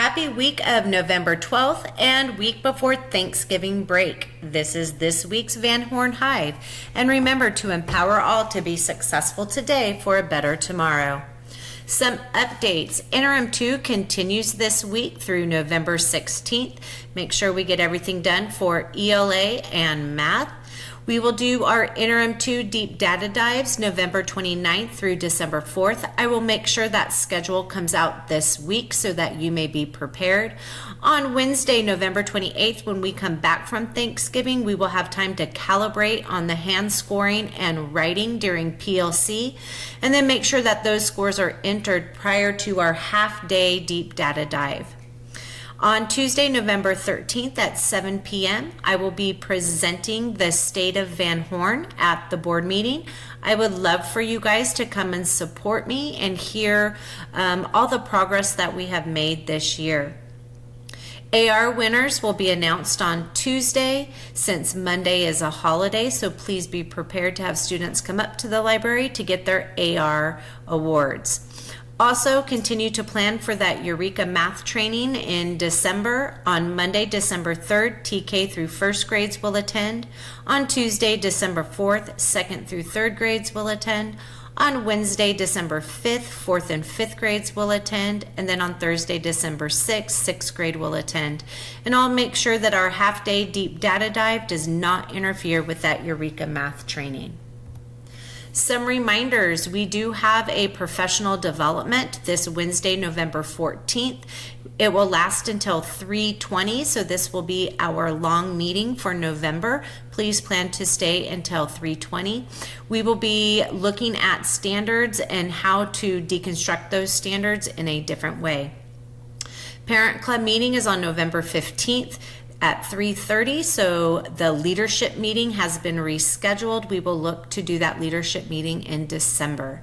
Happy week of November 12th and week before Thanksgiving break. This is this week's Van Horn Hive. And remember to empower all to be successful today for a better tomorrow. Some updates. Interim 2 continues this week through November 16th. Make sure we get everything done for ELA and math. We will do our Interim 2 deep data dives November 29th through December 4th. I will make sure that schedule comes out this week so that you may be prepared. On Wednesday, November 28th, when we come back from Thanksgiving, we will have time to calibrate on the hand scoring and writing during PLC, and then make sure that those scores are entered prior to our half-day deep data dive. On Tuesday, November 13th at 7 p.m., I will be presenting the State of Van Horn at the board meeting. I would love for you guys to come and support me and hear all the progress that we have made this year. AR winners will be announced on Tuesday since Monday is a holiday, so please be prepared to have students come up to the library to get their AR awards. Also, continue to plan for that Eureka math training in December. On Monday, December 3rd, TK through first grades will attend. On Tuesday, December 4th, second through third grades will attend. On Wednesday, December 5th, fourth and fifth grades will attend. And then on Thursday, December 6th, sixth grade will attend. And I'll make sure that our half-day deep data dive does not interfere with that Eureka math training. Some reminders, we do have a professional development this Wednesday, November 14th. It will last until 3:20, so this will be our long meeting for November. Please plan to stay until 3:20. We will be looking at standards and how to deconstruct those standards in a different way. Parent Club meeting is on November 15th. At 3:30, so the leadership meeting has been rescheduled. We will look to do that leadership meeting in December.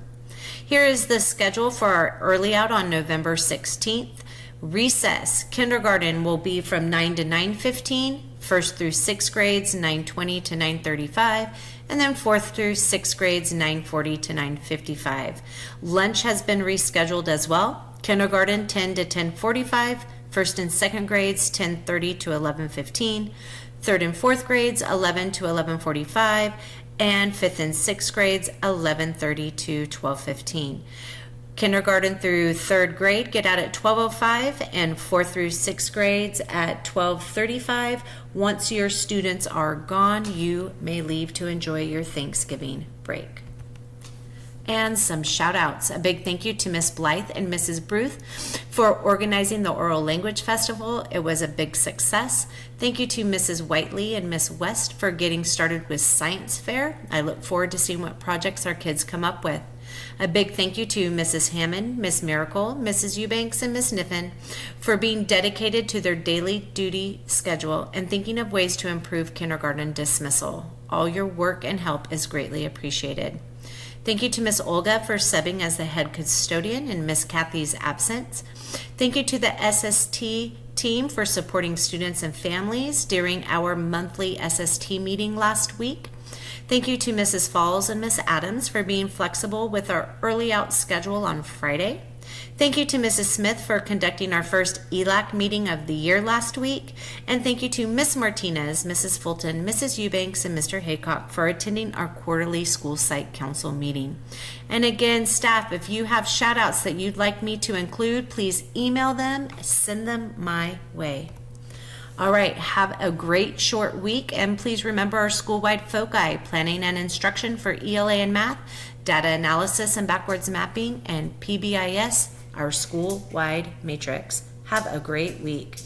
Here is the schedule for our early out on November 16th. Recess, kindergarten will be from 9 to 9:15, first through sixth grades 9:20 to 9:35, and then fourth through sixth grades 9:40 to 9:55. Lunch has been rescheduled as well. Kindergarten 10 to 10:45, first and second grades 10:30 to 11:15, third and fourth grades 11 to 11:45, and fifth and sixth grades 11:30 to 12:15. Kindergarten through third grade get out at 12:05, and fourth through sixth grades at 12:35. Once your students are gone, you may leave to enjoy your Thanksgiving break. And some shout outs. A big thank you to Miss Blythe and Mrs. Bruth for organizing the Oral Language Festival. It was a big success. Thank you to Mrs. Whiteley and Miss West for getting started with Science Fair. I look forward to seeing what projects our kids come up with. A big thank you to Mrs. Hammond, Miss Miracle, Mrs. Eubanks, and Miss Niffen for being dedicated to their daily duty schedule and thinking of ways to improve kindergarten dismissal. All your work and help is greatly appreciated. Thank you to Miss Olga for subbing as the head custodian in Miss Kathy's absence. Thank you to the SST team for supporting students and families during our monthly SST meeting last week. Thank you to Mrs. Falls and Miss Adams for being flexible with our early out schedule on Friday. Thank you to Mrs. Smith for conducting our first ELAC meeting of the year last week. And thank you to Miss Martinez, Mrs. Fulton, Mrs. Eubanks, and Mr. Haycock for attending our quarterly school site council meeting. And again, staff, if you have shout outs that you'd like me to include, please email them, send them my way. All right, have a great short week, and please remember our school-wide foci, planning and instruction for ELA and math, data analysis and backwards mapping, and PBIS, our school-wide matrix. Have a great week.